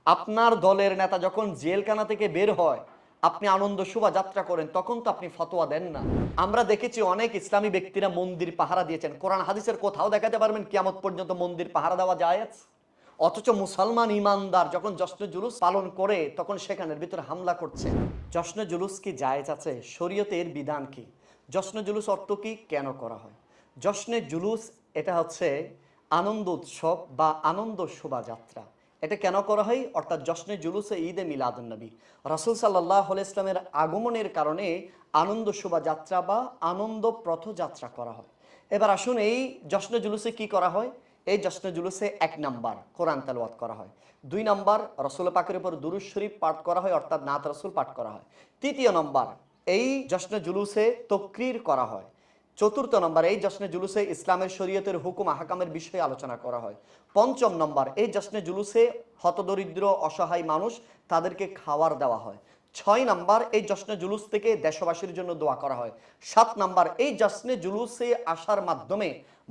আপনার দলের নেতা যখন জেলখানা থেকে বের হয়, আপনি আনন্দ শোভাযাত্রা করেন, তখন তো আপনি ফতোয়া দেন না। আমরা দেখেছি অনেক ইসলামী ব্যক্তিরা মন্দির পাহারা দিয়েছেন। কোরআন হাদিসের কোথাও দেখাতে পারবেন কিয়ামত পর্যন্ত মন্দির পাহারা দেওয়া জায়েজ? অথচ মুসলমান ইমানদার যখন জশ্নে জুলুস পালন করে তখন সেখানের ভিতরে হামলা করছে। জশ্নে জুলুস কি জায়েজ আছে? শরীয়তের বিধান কি? জশ্নে জুলুস অর্থ কি? কেন করা হয়? জশ্নে জুলুস এটা হচ্ছে আনন্দ উৎসব বা আনন্দ শোভাযাত্রা। এটা কেন করা হয়? অর্থাৎ জশ্নে জুলুসে ঈদে মিলাদুন্নবী, রাসূল সাল্লাল্লাহু আলাইহি ইসলামের আগমনের কারণে আনন্দ শোভাযাত্রা বা আনন্দ পথযাত্রা করা হয়। এবার আসুন, এই জশ্নে জুলুসে কি করা হয়? এই জশ্নে জুলুসে ১ নাম্বার কোরআন তেলাওয়াত করা হয়, ২ নাম্বার রাসূল পাকের উপর দুরূদ শরীফ পাঠ করা হয়, অর্থাৎ নাত রাসূল পাঠ করা হয়। ৩য় নম্বর, এই জশ্নে জুলুসে তাকরীর করা হয়। ৪র্থ নম্বর, এই জশ্নে জুলুসে ইসলামের শরীয়তের হুকুম আহকামের বিষয়ে আলোচনা করা হয়। ৫ম নম্বর, এই জশ্নে জুলুসে হতদরিদ্র অসহায় মানুষ তাদেরকে খাবার দেওয়া হয়। ৬ নাম্বার, এই জশ্নে জুলুস থেকে দেশবাসীর জন্য দোয়া করা হয়। ৭ নাম্বার, এই জশ্নে জুলুসে আসার মাধ্যমে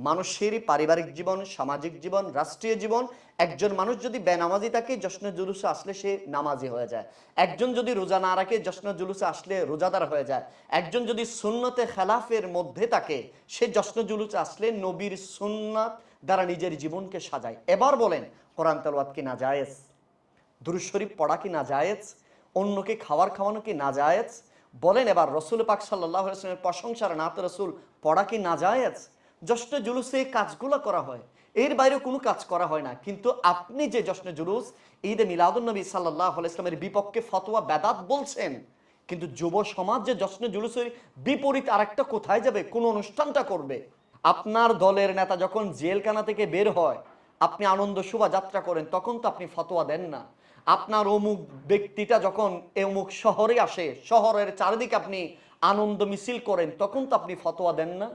মানুষের পারিবারিক জীবন, সামাজিক জীবন, রাষ্ট্রীয় জীবন, একজন মানুষ যদি বেনামাজি থাকে জশ্নে জুলুসে আসলে সে নামাজি হয়ে যায়। একজন যদি রোজা না রাখে জশ্নে জুলুসে আসলে রোজাদার হয়ে যায়। একজন যদি সুন্নতে খেলাফের মধ্যে থাকে সে জশ্নে জুলুসে আসলে নবীর সুন্নাত দ্বারা নিজের জীবনকে সাজায়। এবার বলেন, কোরআন তেলাওয়াত কি নাজায়েজ? দুরূদ শরীফ পড়া কি নাজায়েজ? অন্যকে খাবার খাওয়ানো কি নাজায়েজ? বলেন এবার, রাসূল পাক সাল্লাল্লাহু আলাইহি ওয়াসাল্লামের প্রশংসার নাত রাসূল পড়া কি নাজায়েজ? জশ্নে জুলুসে এই কাজগুলো করা হয়, এর বাইরে কোনো কাজ করা হয় না। কিন্তু আপনি যে জশ্নে জুলুস ঈদে মিলাদুন্নবী সাল্লাল্লাহু আলাইহি ওয়াসাল্লামের বিপক্ষে ফতোয়া বেদাত বলছেন, কিন্তু যুব সমাজ যে জশ্নে জুলুসের বিপরীত আরেকটা কোথায় যাবে, কোন অনুষ্ঠানটা করবে? আপনার দলের নেতা যখন জেলখানা থেকে বের হয়, আপনি আনন্দ শোভাযাত্রা করেন, তখন তো আপনি ফতোয়া দেন না। আপনার অমুক ব্যক্তিটা যখন অমুক শহরে আসে, শহরের চারিদিকে আপনি আনন্দ মিছিল করেন, তখন তো আপনি ফতোয়া দেন না।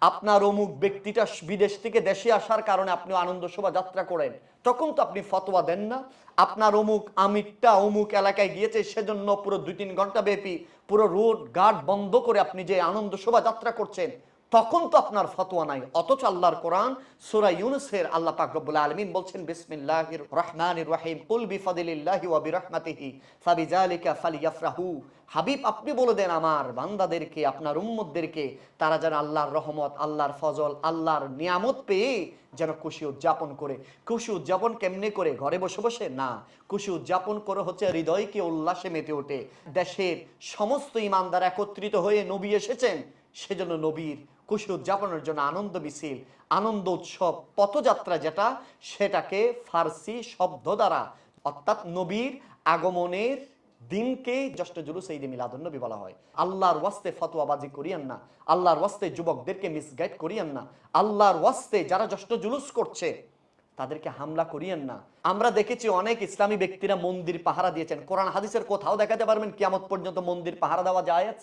আপনার অমুক ব্যক্তিটা বিদেশ থেকে দেশে আসার কারণে আপনি আনন্দ শোভাযাত্রা করেন, তখন তো আপনি ফতোয়া দেন না। আপনার অমুক আমিরটা অমুক এলাকায় গিয়েছে, সেজন্য পুরো ২-৩ ঘন্টা ব্যাপী পুরো রোড ঘাট বন্ধ করে আপনি যে আনন্দ শোভাযাত্রা করছেন, তখন তো আপনার ফতোয়া নাই। অথচ আল্লাহর কোরআন সূরা ইউনূসের আল্লাহ পাক রব্বুল আলামিন বলছেন, বিসমিল্লাহির রহমানির রহিম, কুল বিফাদিলিল্লাহি ওয়া বিরহমাতিহি ফাবিযালিকা ফালইফরাহু। হাবিব, আপনি বলে দেন আমার বান্দাদেরকে, আপনার উম্মতদেরকে, তারা যেন আল্লাহর রহমত, আল্লাহর ফজল, আল্লাহর নিয়ামত পেয়ে যেন খুশি উদযাপন করে। খুশি উদযাপন কেমনে করে? ঘরে বসে বসে না। খুশি উদযাপন করে হচ্ছে হৃদয়কে উল্লাসে মেতে ওঠে। দেশের সমস্ত ঈমানদার একত্রিত হয়ে নবী এসেছেন, সেজন্য নবীর খুশি উদযাপনের জন্য আনন্দ মিছিল, আনন্দ উৎসব, পথযাত্রা যেটা, সেটাকে ফার্সি শব্দ দ্বারা অর্থাৎ নবীর আগমনের দিনকে জশ্নে জুলুস ঈদে মিলাদুন্নবী বলা হয়। আল্লাহর ওয়াস্তে ফতোয়াবাজি করিয়েন না, আল্লাহর ওয়াস্তে যুবকদেরকে মিসগাইড করিয়েন না, আল্লাহর ওয়াস্তে যারা জশ্নে জুলুস করছে তাদেরকে হামলা করিয়েন না। আমরা দেখেছি অনেক ইসলামী ব্যক্তিরা মন্দির পাহারা দিয়েছেন। কোরআন হাদিসের কোথাও দেখাতে পারবেন কিয়ামত পর্যন্ত মন্দির পাহারা দেওয়া জায়েজ?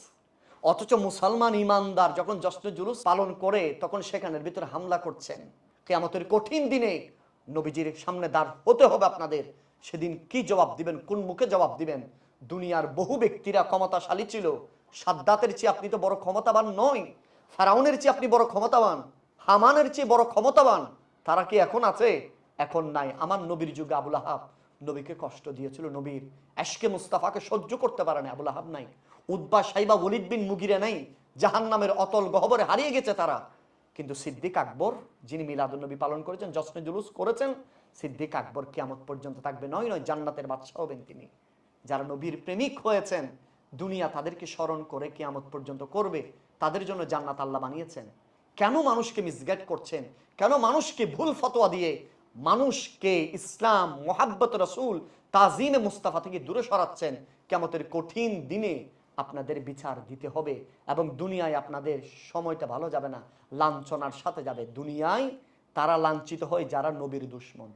অথচ মুসলমান ইমানদার যখন জশ্নে জুলুস পালন করে তখন সেখানের ভিতরে হামলা করছেন। কিয়ামতের কঠিন দিনে নবীজির সামনে দাঁড় হতে হবে আপনাদের। সেদিন কি জবাব দিবেন? কোন মুখে জবাব দিবেন? দুনিয়ার বহু ব্যক্তিরা ক্ষমতাশালী ছিল, সাদ্দাতের চেয়ে আপনি তো বড় ক্ষমতাবান নয়, ফেরাউনের চেয়ে আপনি বড় ক্ষমতাবান, হামানের চেয়ে বড় ক্ষমতাবান, তারা কি এখন আছে? এখন নাই। আমার নবীর যুগে আবুল আহাব নবীকে কষ্ট দিয়েছিল, নবীর এশকে মুস্তাফাকে সহ্য করতে পারে না। আবুল আহাব নাই, উতবা সাইবা ওয়ালিদ বিন মুগিরা নাই, জাহান্নামের অতল গহ্বরে হারিয়ে গেছে তারা। কিন্তু সিদ্দিক আকবর, যিনি মিলাদুন্নবী পালন করেছেন, জশ্নে জুলুস করেছেন, সিদ্দিক আকবর কিয়ামত পর্যন্ত থাকবে। নয় নয়, জান্নাতের বাদশা হবেন তিনি। যারা নবীর প্রেমিক হয়েছেন, দুনিয়া তাদেরকে স্মরণ করে কিয়ামত পর্যন্ত করবে, তাদের জন্য জান্নাত আল্লাহ বানিয়েছেন। কেন মানুষকে মিসগাইড করছেন? কেন মানুষকে ভুল ফতোয়া দিয়ে মানুষকে ইসলাম, মোহাব্বত রাসূল, তাজিমে মুস্তাফা থেকে দূরে সরাচ্ছেন? কিয়ামতের কঠিন দিনে আপনাদের বিচার দিতে হবে এবং দুনিয়ায় আপনাদের সময়টা ভালো যাবে না, লাঞ্ছনার সাথে যাবে। দুনিয়ায় তারা লাঞ্ছিত হয় যারা নবীর দুশমন।